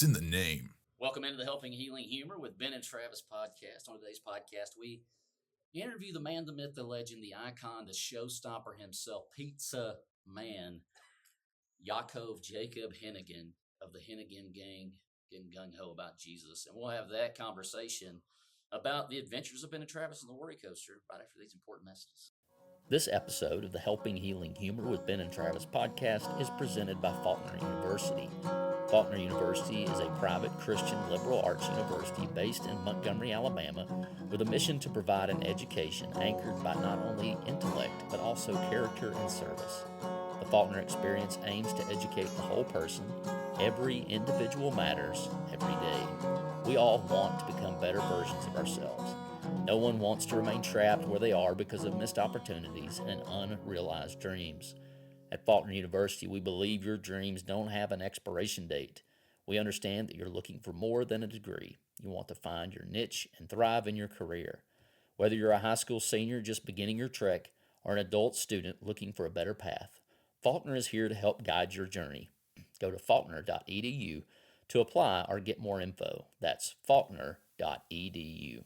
It's in the name. Welcome into the Helping Healing Humor with Ben and Travis podcast. On today's podcast, we interview the man, the myth, the legend, the icon, the showstopper himself, Pizza Man, Jacob Hennigan of the Hennigan gang, getting gung-ho about Jesus. And we'll have that conversation about the adventures of Ben and Travis on the Worry Coaster right after these important messages. This episode of the Helping Healing Humor with Ben and Travis podcast is presented by Faulkner University. Faulkner University is a private Christian liberal arts university based in Montgomery, Alabama, with a mission to provide an education anchored by not only intellect, but also character and service. The Faulkner experience aims to educate the whole person. Every individual matters every day. We all want to become better versions of ourselves. No one wants to remain trapped where they are because of missed opportunities and unrealized dreams. At Faulkner University, we believe your dreams don't have an expiration date. We understand that you're looking for more than a degree. You want to find your niche and thrive in your career. Whether you're a high school senior just beginning your trek or an adult student looking for a better path, Faulkner is here to help guide your journey. Go to faulkner.edu to apply or get more info. That's faulkner.edu.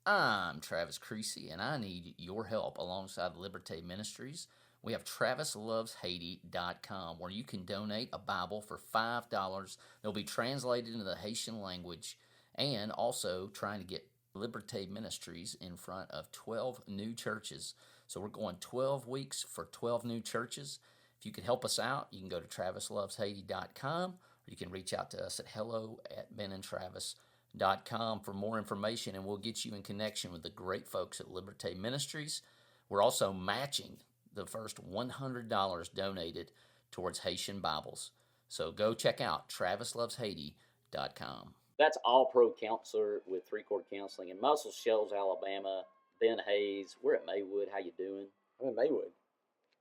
I'm Travis Creasy, and I need your help alongside Liberté Ministries. We have TravisLovesHaiti.com, where you can donate a Bible for $5. They'll be translated into the Haitian language, and also trying to get Liberté Ministries in front of 12 new churches. So we're going 12 weeks for 12 new churches. If you could help us out, you can go to TravisLovesHaiti.com, or you can reach out to us at hello@benandtravis.com for more information, and we'll get you in connection with the great folks at Liberté Ministries. We're also matching the first $100 donated towards Haitian Bibles. So go check out TravisLovesHaiti.com. That's all-pro counselor with three-chord counseling in Muscle Shoals, Alabama. Ben Hayes. We're at Maywood. How you doing? I'm in Maywood.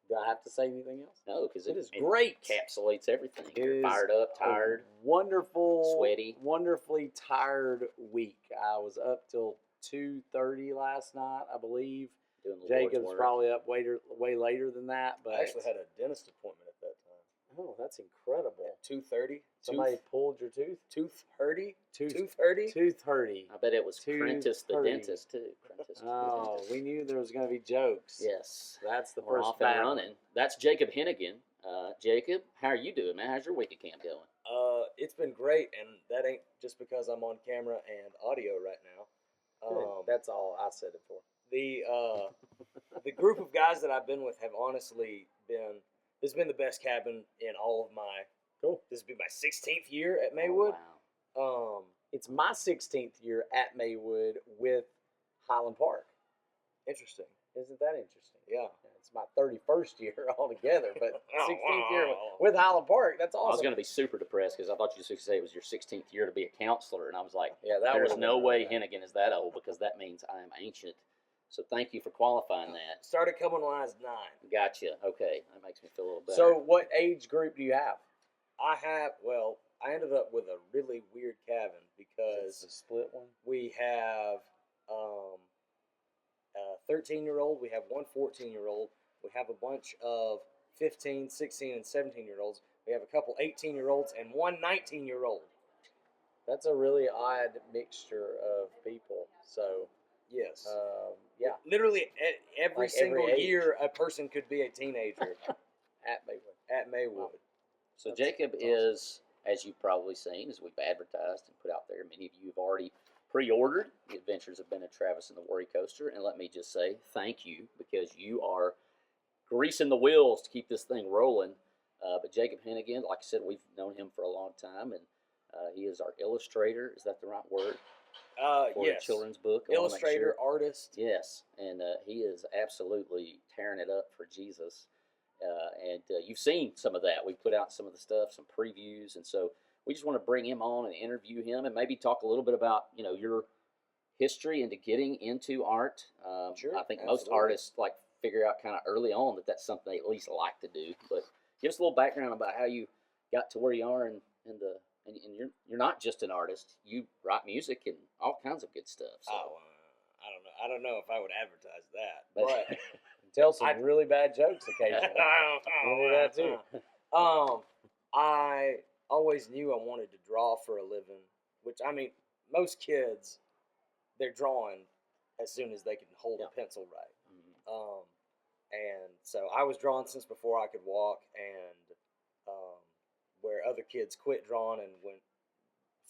Do I have to say anything else? No, because it is great. Encapsulates everything. You're fired up, tired, wonderful, sweaty, wonderfully tired week. I was up till 2:30 last night, I believe. Jacob's probably up way later than that. But I actually had a dentist appointment at that time. Oh, that's incredible. At 2:30. Somebody pulled your tooth? 2:30? 2:30? 2:30. I bet it was Prentice the dentist, too. We knew there was going to be jokes. Yes. That's the We're first off and running. That's Jacob Hennigan. Jacob, how are you doing, man? How's your week at camp going? It's been great, and that ain't just because I'm on camera and audio right now. That's all I said it for. The group of guys that I've been with have honestly been. This has been the best cabin in all of my. Cool. This will be my 16th year at Maywood. Oh, wow. It's my 16th year at Maywood with Highland Park. Interesting. Isn't that interesting? Yeah. It's my 31st year altogether, but 16th year with Highland Park. That's awesome. I was going to be super depressed because I thought you were going to say it was your 16th year to be a counselor, and I was like, yeah, there's no way Hennigan is that old because that means I am ancient. So thank you for qualifying that. Started coming when I was 9. Gotcha. Okay. That makes me feel a little better. So what age group do you have? I ended up with a really weird cabin because it's a split one. We have a 13-year-old, we have one 14-year-old, we have a bunch of 15, 16, and 17-year-olds. We have a couple 18-year-olds and one 19-year-old. That's a really odd mixture of people. So, yes. Yeah. Literally every single year a person could be a teenager at Maywood. At Maywood. So Jacob is, as you've probably seen, as we've advertised and put out there, many of you have already pre-ordered The Adventures of Ben and Travis and the Worry Coaster. And let me just say thank you because you are greasing the wheels to keep this thing rolling. But Jacob Hennigan, like I said, we've known him for a long time, and he is our illustrator. Is that the right word? For yes. a children's book. Illustrator, artist. Yes, and he is absolutely tearing it up for Jesus. And you've seen some of that. We put out some of the stuff, some previews, and so we just want to bring him on and interview him and maybe talk a little bit about, your history into getting into art. Sure, I think absolutely. most artists figure out kind of early on that that's something they at least like to do. But give us a little background about how you got to where you are, and you're not just an artist. You write music and all kinds of good stuff. So. I don't know if I would advertise that, but tell some really bad jokes occasionally. I do that too. I always knew I wanted to draw for a living, which, I mean, most kids, they're drawing as soon as they can hold a pencil right. Mm-hmm. And so I was drawing since before I could walk, and where other kids quit drawing and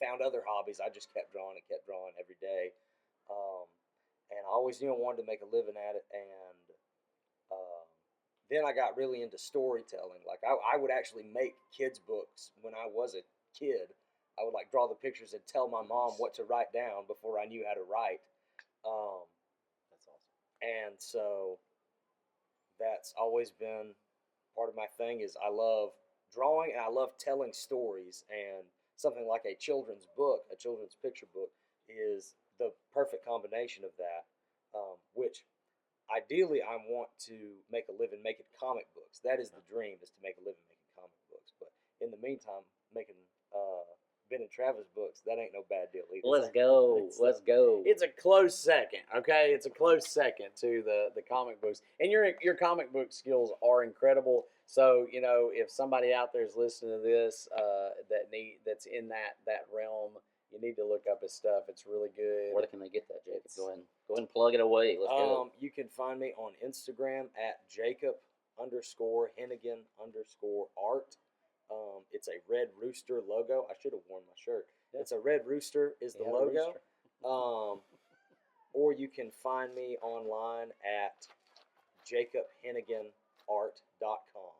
found other hobbies, I just kept drawing every day. And I always knew I wanted to make a living at it, and then I got really into storytelling. Like I would actually make kids' books when I was a kid. I would like draw the pictures and tell my mom what to write down before I knew how to write. That's awesome. And so that's always been part of my thing. Is I love drawing and I love telling stories, and something like a children's book, a children's picture book, is the perfect combination of that. Which ideally I want to make a living making comic books. That is the dream, is to make a living making comic books. But in the meantime, making Ben and Travis books, that ain't no bad deal either. Let's go. Let's go. It's a close second, okay? It's a close second to the comic books. And your comic book skills are incredible. So, you know, if somebody out there is listening to this that's in that realm, you need to look up his stuff. It's really good. Where can they get that, Jacob? Go ahead and plug it away. Let's go. You can find me on Instagram at Jacob_Hennigan_art. It's a red rooster logo. I should have worn my shirt. Yeah. It's a red rooster is the logo. Or you can find me online at JacobHenniganArt.com.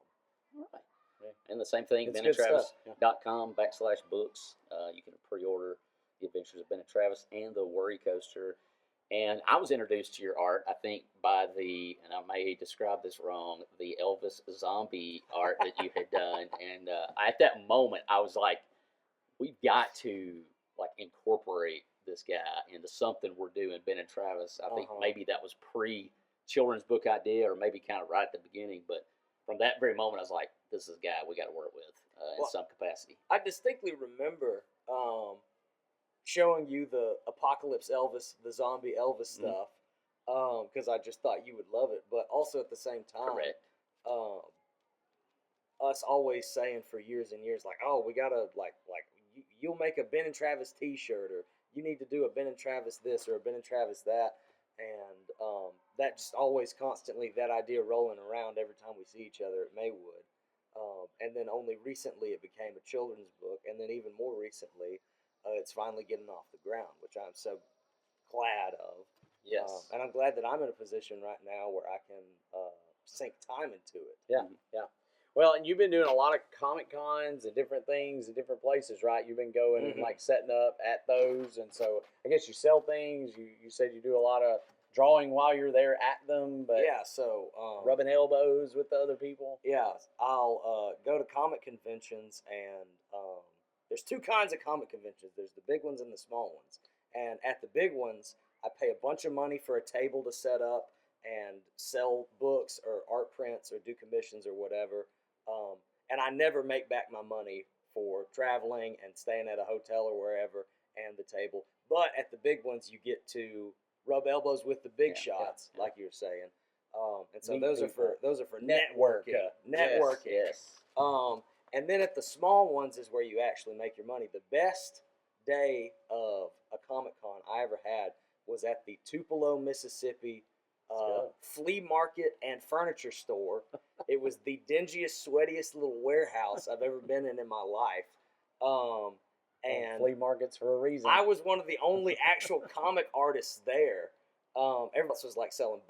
All right. Yeah. And the same thing, BenandTravis.com/books. You can pre-order The Adventures of Ben and Travis and the Worry Coaster. And I was introduced to your art, I think, by and I may describe this wrong, the Elvis zombie art that you had done. And at that moment, I was like, we've got to like incorporate this guy into something we're doing, Ben and Travis. I think maybe that was pre-children's book idea, or maybe kind of right at the beginning. But from that very moment, I was like, this is a guy we got to work with in some capacity. I distinctly remember showing you the Apocalypse Elvis, the zombie Elvis stuff, because I just thought you would love it. But also at the same time, correct. Us always saying for years and years, like, oh, we gotta you'll make a Ben and Travis T-shirt, or you need to do a Ben and Travis this or a Ben and Travis that, and that just always constantly that idea rolling around every time we see each other at Maywood. And then only recently it became a children's book, and then even more recently, it's finally getting off the ground, which I'm so glad of. Yes. And I'm glad that I'm in a position right now where I can sink time into it. Yeah, yeah. Well, and you've been doing a lot of Comic Cons and different things in different places, right? You've been going and like setting up at those, and so I guess you sell things. You said you do a lot of drawing while you're there at them, but yeah, so rubbing elbows with the other people. Yeah, I'll go to comic conventions, and there's two kinds of comic conventions. There's the big ones and the small ones. And at the big ones, I pay a bunch of money for a table to set up and sell books or art prints or do commissions or whatever. And I never make back my money for traveling and staying at a hotel or wherever and the table. But at the big ones, you get to rub elbows with the big shots, like you were saying. And so those are for networking. Networking. Yes. And then at the small ones is where you actually make your money. The best day of a Comic-Con I ever had was at the Tupelo, Mississippi flea market and furniture store. It was the dingiest, sweatiest little warehouse I've ever been in my life. And flea markets for a reason. I was one of the only actual comic artists there. Everyone else was like selling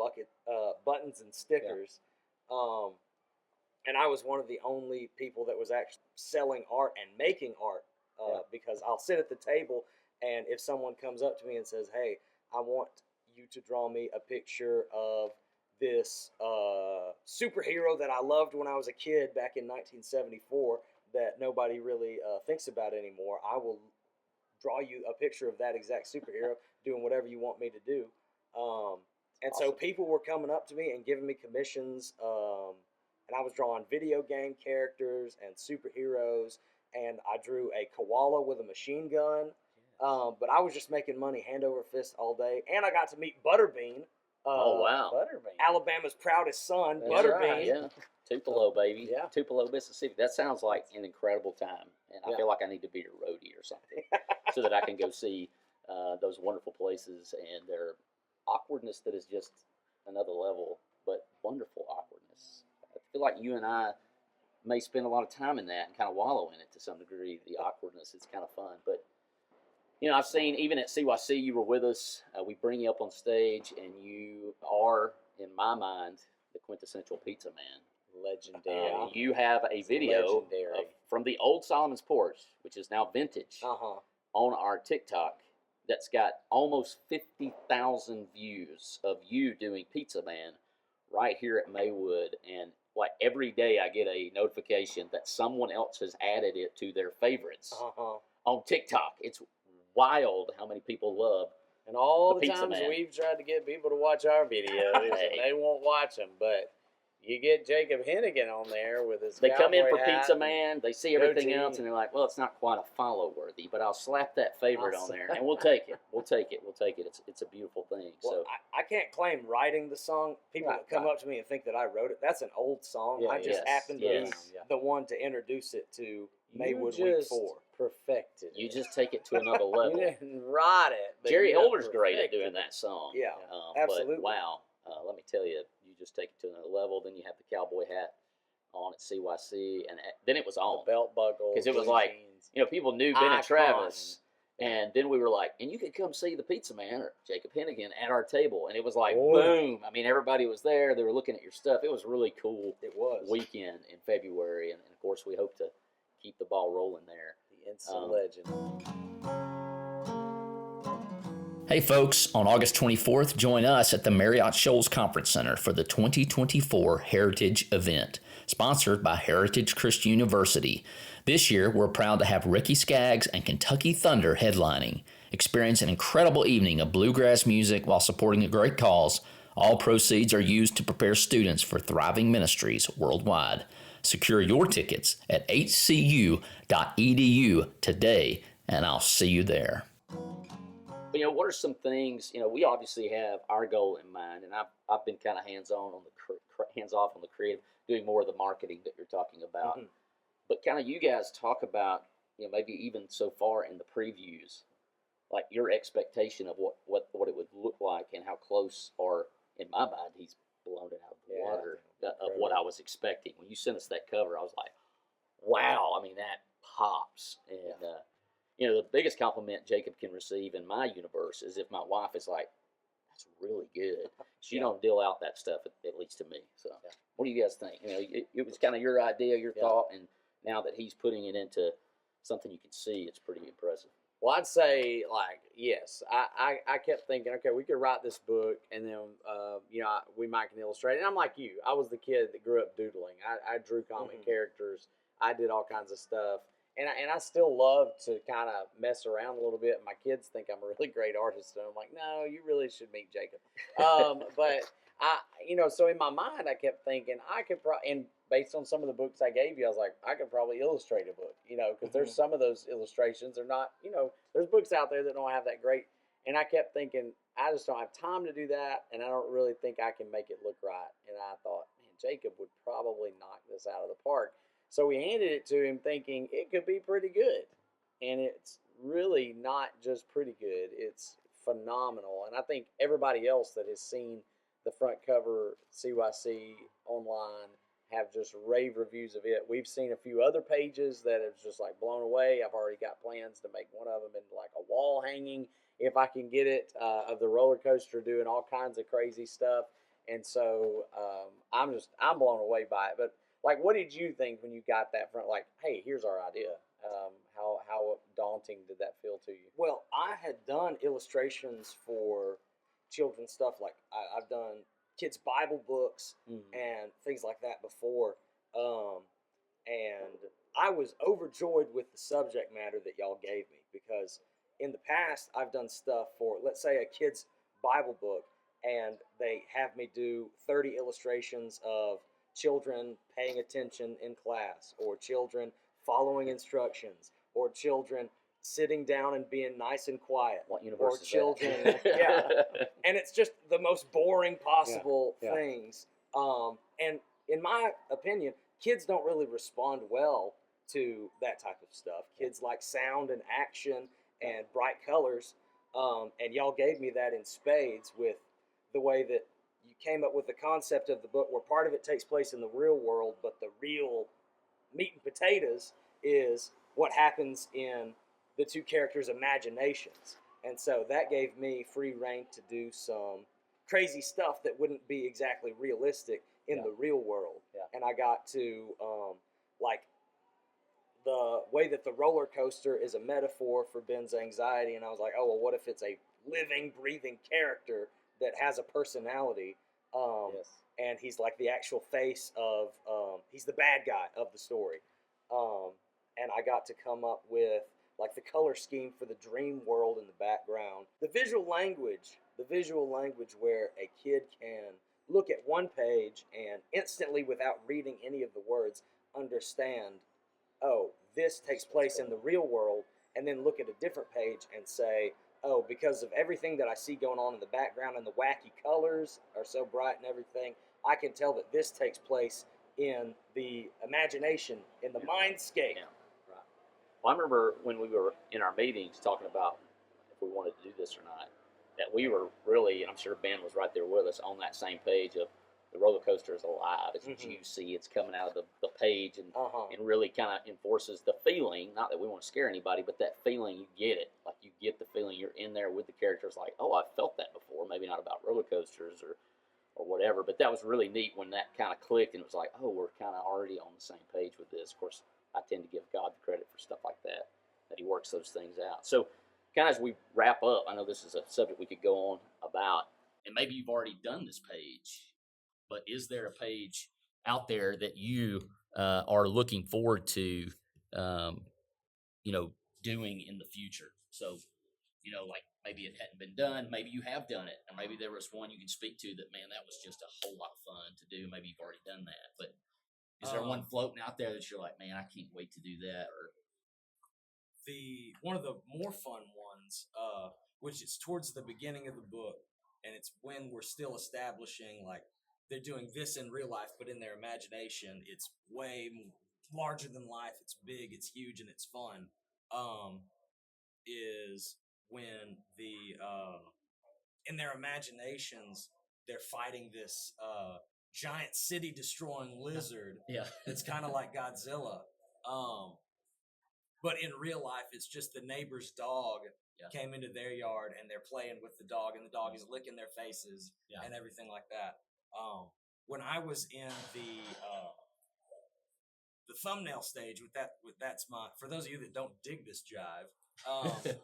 buttons and stickers. And I was one of the only people that was actually selling art and making art, because I'll sit at the table, and if someone comes up to me and says, hey, I want you to draw me a picture of this superhero that I loved when I was a kid back in 1974 that nobody really thinks about anymore, I will draw you a picture of that exact superhero doing whatever you want me to do. And awesome. So people were coming up to me and giving me commissions, and I was drawing video game characters and superheroes, and I drew a koala with a machine gun. But I was just making money hand over fist all day, and I got to meet Butterbean, Oh, wow. Butterbean. Alabama's proudest son, That's Butterbean. right. Yeah, Tupelo, baby. Yeah. Tupelo, Mississippi. That sounds like an incredible time, and I Yeah. feel like I need to be your roadie or something, so that I can go see those wonderful places and their awkwardness that is just another level, but wonderful awkwardness. I feel like you and I may spend a lot of time in that and kind of wallow in it to some degree. The awkwardness, it's kind of fun, but. I've seen even at CYC, you were with us. We bring you up on stage, and you are, in my mind, the quintessential pizza man. Legendary. You have a video from the old Solomon's Porch, which is now vintage, on our TikTok that's got almost 50,000 views of you doing Pizza Man right here at Maywood. And like every day I get a notification that someone else has added it to their favorites on TikTok. It's wild how many people love and all the Pizza times Man. we've tried to get people to watch our videos and they won't watch them, but you get Jacob Hennigan on there with his They come in cowboy for hat Pizza Man, they see everything goatee. else, and they're like, well, it's not quite a follow worthy, but I'll slap that favorite on there, and we'll take it. We'll take it. We'll take it. It's a beautiful thing. Well, So I can't claim writing the song. People that come up to me and think that I wrote it, that's an old song. Yeah, I just happened to be Yeah. the one to introduce it to Maywood you Week just 4. perfected you it. just take it to another level. You didn't write it. But Jerry you Holder's great at perfected doing it. that song. Yeah, But absolutely. wow, let me tell you, you just take it to another level. Then you have the cowboy hat on at CYC, and then it was on. The belt buckle. Because it was blue like, jeans. People knew Ben and Icon. Travis. And then we were like, and you could come see the Pizza Man or Jacob Hennigan at our table. And it was like, boom. I mean, everybody was there. They were looking at your stuff. It was a really cool weekend in February. And of course, we hope to keep the ball rolling there. The instant legend. Hey folks, on August 24th, join us at the Marriott Shoals Conference Center for the 2024 Heritage event, sponsored by Heritage Christian University. This year, we're proud to have Ricky Skaggs and Kentucky Thunder headlining. Experience an incredible evening of bluegrass music while supporting a great cause. All proceeds are used to prepare students for thriving ministries worldwide. Secure your tickets at hcu.edu today, and I'll see you there. What are some things? We obviously have our goal in mind, and I've been kind of hands off on the creative, doing more of the marketing that you're talking about. Mm-hmm. But kind of you guys talk about, maybe even so far in the previews, like your expectation of what it would look like and how close, or in my mind, he's blown it out of the water of what I was expecting. When you sent us that cover, I was like, wow, I mean, that pops. And, the biggest compliment Jacob can receive in my universe is if my wife is like, that's really good. She don't deal out that stuff, at least to me. So what do you guys think? It was kind of your idea, your thought, and now that he's putting it into something you can see, it's pretty impressive. Well, I'd say, yes. I kept thinking, okay, we could write this book, and then, we might can illustrate it. And I'm like you. I was the kid that grew up doodling. I drew comic characters. I did all kinds of stuff. And I still love to kind of mess around a little bit. My kids think I'm a really great artist, and I'm like, no, you really should meet Jacob. But so in my mind, I kept thinking I could and based on some of the books I gave you, I was like, I could probably illustrate a book, because there's some of those illustrations. They're not, there's books out there that don't have that great. And I kept thinking, I just don't have time to do that, and I don't really think I can make it look right. And I thought, man, Jacob would probably knock this out of the park. So we handed it to him thinking it could be pretty good. And it's really not just pretty good. It's phenomenal. And I think everybody else that has seen the front cover CYC online have just rave reviews of it. We've seen a few other pages that have just blown away. I've already got plans to make one of them into a wall hanging if I can get it, of the roller coaster doing all kinds of crazy stuff. And so I'm blown away by it. But what did you think when you got that front? Hey, here's our idea. How daunting did that feel to you? Well, I had done illustrations for children's stuff. I've done kids' Bible books and things like that before. And I was overjoyed with the subject matter that y'all gave me, because in the past I've done stuff for, let's say, a kid's Bible book, and they have me do 30 illustrations of children paying attention in class, or children following instructions, or children sitting down and being nice and quiet. What universe or is children. that? Yeah. And it's just the most boring possible Yeah. things. And in my opinion, kids don't really respond well to that type of stuff. Kids like sound and action and bright colors. And y'all gave me that in spades with the way that you came up with the concept of the book, where part of it takes place in the real world, but the real meat and potatoes is what happens in the two characters' imaginations. And so that gave me free reign to do some crazy stuff that wouldn't be exactly realistic in the real world. Yeah. And I got to, like, the way that the roller coaster is a metaphor for Ben's anxiety. And I was like, oh, well, what if it's a living, breathing character that has a personality? Yes. And he's like the actual face of, he's the bad guy of the story. And I got to come up with like the color scheme for the dream world in the background. The visual language where a kid can look at one page and instantly, without reading any of the words, understand, oh, this takes place in the real world, and then look at a different page and say, oh, because of everything that I see going on in the background and the wacky colors are so bright and everything, I can tell that this takes place in the imagination, in the mindscape. Yeah. Right. Well, I remember when we were in our meetings talking about if we wanted to do this or not, that we were really, and I'm sure Ben was right there with us, on that same page of the roller coaster is alive. It's juicy. It's coming out of the page and really kind of enforces the feeling. Not that we want to scare anybody, but that feeling, you get it. Like you get the feeling you're in there with the characters like, oh, I've felt that before. Maybe not about roller coasters or whatever, but that was really neat when that kind of clicked and it was like, oh, we're kind of already on the same page with this. Of course, I tend to give God the credit for stuff like that he works those things out. So kind of as we wrap up, I know this is a subject we could go on about. And maybe you've already done this page, but is there a page out there that you are looking forward to, doing in the future? So, like maybe it hadn't been done, maybe you have done it, or maybe there was one you can speak to that, man, that was just a whole lot of fun to do. Maybe you've already done that, but is there one floating out there that you're like, man, I can't wait to do that? Or one of the more fun ones, which is towards the beginning of the book, and it's when we're still establishing, like, they're doing this in real life, but in their imagination, it's way larger than life. It's big, it's huge, and it's fun. Is when in their imaginations, they're fighting this giant city-destroying lizard. Yeah, it's kind of like Godzilla. But in real life, it's just the neighbor's dog came into their yard and they're playing with the dog, and the dog is licking their faces and everything like that. When I was in the thumbnail stage that's my, for those of you that don't dig this jive,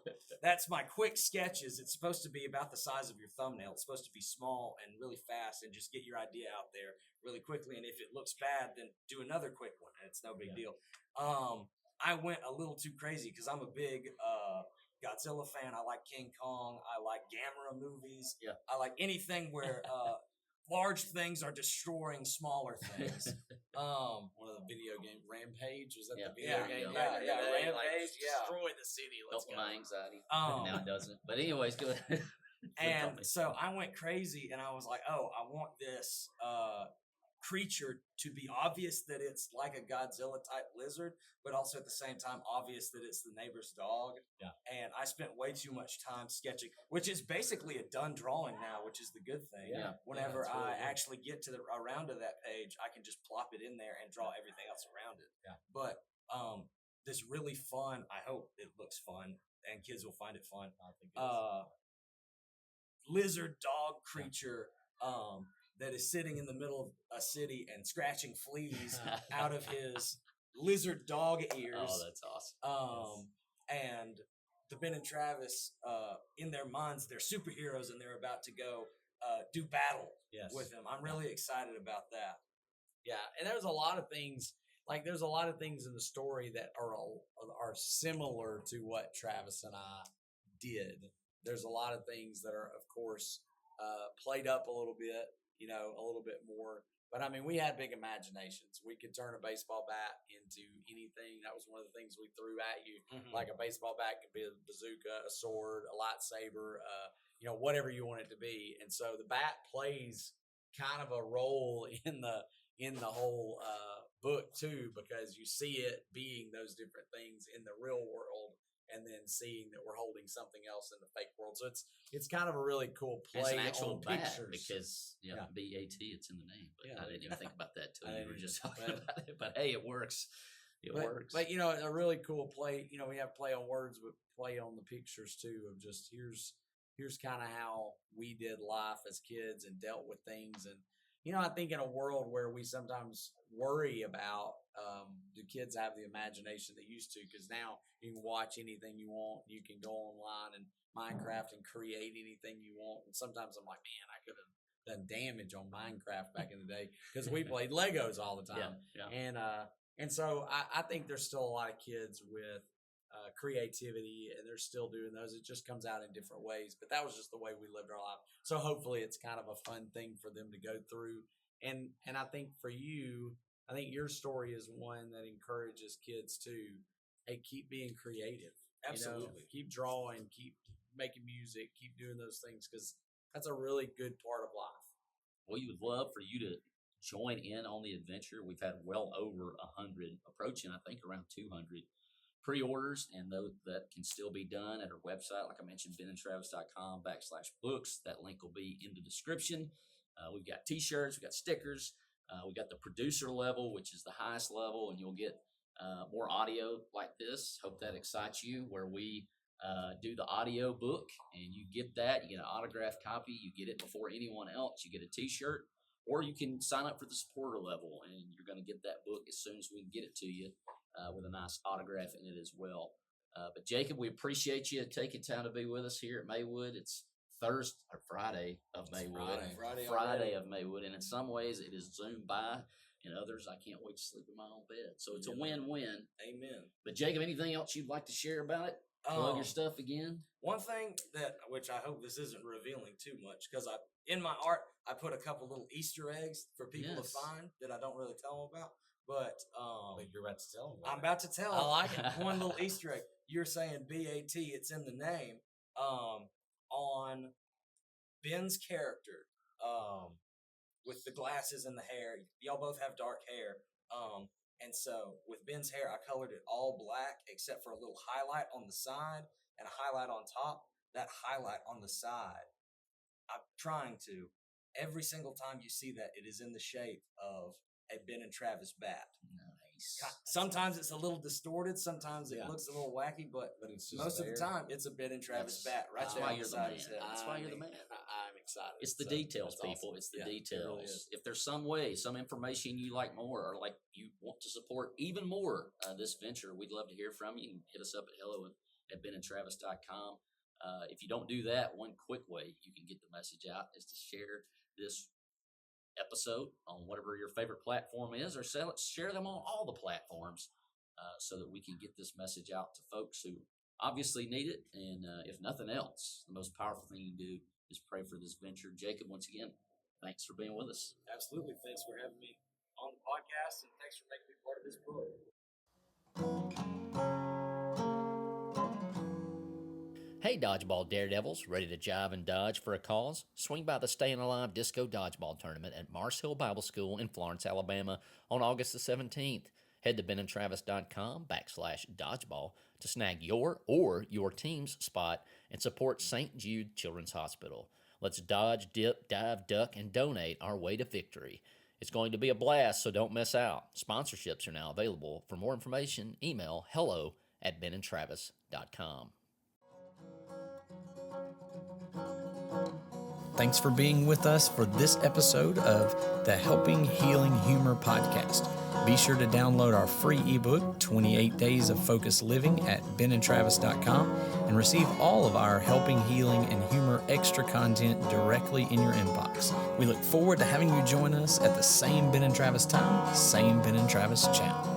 that's my quick sketches. It's supposed to be about the size of your thumbnail. It's supposed to be small and really fast and just get your idea out there really quickly. And if it looks bad, then do another quick one, and it's no big deal. I went a little too crazy because I'm a big Godzilla fan. I like King Kong. I like Gamera movies. Yeah. I like anything where large things are destroying smaller things. One of the video game Rampage, was that the video Yeah, game? yeah, Rampage, destroy the city. Let's helped go. my anxiety. Now it doesn't. But anyways, go ahead. And so I went crazy, and I was like, oh, I want this creature to be obvious that it's like a Godzilla type lizard, but also at the same time obvious that it's the neighbor's dog. Yeah. And I spent way too much time sketching, which is basically a done drawing now, which is the good thing. Yeah. Whenever Yeah, really I actually get to around to that page, I can just plop it in there and draw everything else around it. Yeah. But this really fun, I hope it looks fun and kids will find it fun. I think it is. Lizard dog creature that is sitting in the middle of a city and scratching fleas out of his lizard dog ears. Oh, that's awesome. And the Ben and Travis, in their minds, they're superheroes and they're about to go do battle with him. I'm really excited about that. Yeah, and there's a lot of things. Like, there's a lot of things in the story that are similar to what Travis and I did. There's a lot of things that are, of course, played up a little bit, a little bit more. But I mean, we had big imaginations. We could turn a baseball bat into anything. That was one of the things we threw at you. Like a baseball bat could be a bazooka, a sword, a lightsaber, whatever you want it to be. And so the bat plays kind of a role in the whole book too, because you see it being those different things in the real world, and then seeing that we're holding something else in the fake world. So it's kind of a really cool play. It's an actual on bat pictures. Because BAT, it's in the name. But I didn't even think about that till you were just talking about it. But hey, it works. It works. But a really cool play. We have play on words, but play on the pictures too. Of just here's kind of how we did life as kids and dealt with things. And I think in a world where we sometimes worry about do kids have the imagination they used to? Because now you can watch anything you want. You can go online and Minecraft and create anything you want. And sometimes I'm like, man, I could have done damage on Minecraft back in the day because we played Legos all the time. And so I think there's still a lot of kids with creativity, and they're still doing those. It just comes out in different ways. But that was just the way we lived our life. So hopefully it's kind of a fun thing for them to go through. And I think for you, I think your story is one that encourages kids to, hey, keep being creative. Absolutely. Keep drawing, keep making music, keep doing those things, because that's a really good part of life. We would love for you to join in on the adventure. We've had well over 100, approaching, I think, around 200 pre-orders, and that can still be done at our website. Like I mentioned, benandtravis.com/books. That link will be in the description. We've got t-shirts, we've got stickers, we got the producer level, which is the highest level, and you'll get more audio like this. Hope that excites you, where we do the audio book, and you get that. You get an autographed copy. You get it before anyone else. You get a t-shirt, or you can sign up for the supporter level, and you're going to get that book as soon as we can get it to you with a nice autograph in it as well. But Jacob, we appreciate you taking time to be with us here at Maywood. It's Friday of Maywood. Friday of Maywood. And in some ways it is zoomed by. In others, I can't wait to sleep in my own bed. So it's a win-win. Amen. But Jacob, anything else you'd like to share about it? Plug your stuff again. One thing which I hope this isn't revealing too much, because in my art, I put a couple little Easter eggs for people to find that I don't really tell them about. But you're about to tell them about I'm about to tell. I like it. One little Easter egg. You're saying BAT, it's in the name. On Ben's character, with the glasses and the hair, y'all both have dark hair. And so with Ben's hair, I colored it all black except for a little highlight on the side and a highlight on top. That highlight on the side, I'm trying to, every single time you see that, it is in the shape of a Ben and Travis bat. Nice. Sometimes it's a little distorted. Sometimes it looks a little wacky, but it's just most of the time it's a Ben and Travis bat. Right That's there why on you're the the side man. of his head. That's why you're the man. I'm excited. It's the details, people. Awesome. It's the It details. really is. If there's some way, some information you like more, or like you want to support even more this venture, we'd love to hear from you. You can hit us up at hello@benandtravis.com. If you don't do that, one quick way you can get the message out is to share this episode on whatever your favorite platform is, or share them on all the platforms so that we can get this message out to folks who obviously need it. And if nothing else, the most powerful thing you can do is pray for this venture. Jacob, once again, thanks for being with us. Absolutely. Thanks for having me on the podcast, and thanks for making me part of this book. Hey, Dodgeball Daredevils, ready to jive and dodge for a cause? Swing by the Staying Alive Disco Dodgeball Tournament at Mars Hill Bible School in Florence, Alabama on August the 17th. Head to benandtravis.com/dodgeball to snag your or your team's spot and support St. Jude Children's Hospital. Let's dodge, dip, dive, duck, and donate our way to victory. It's going to be a blast, so don't miss out. Sponsorships are now available. For more information, email hello@benandtravis.com. Thanks for being with us for this episode of the Helping Healing Humor podcast. Be sure to download our free ebook, 28 Days of Focused Living, at benandtravis.com and receive all of our Helping Healing and Humor extra content directly in your inbox. We look forward to having you join us at the same Ben and Travis time, same Ben and Travis channel.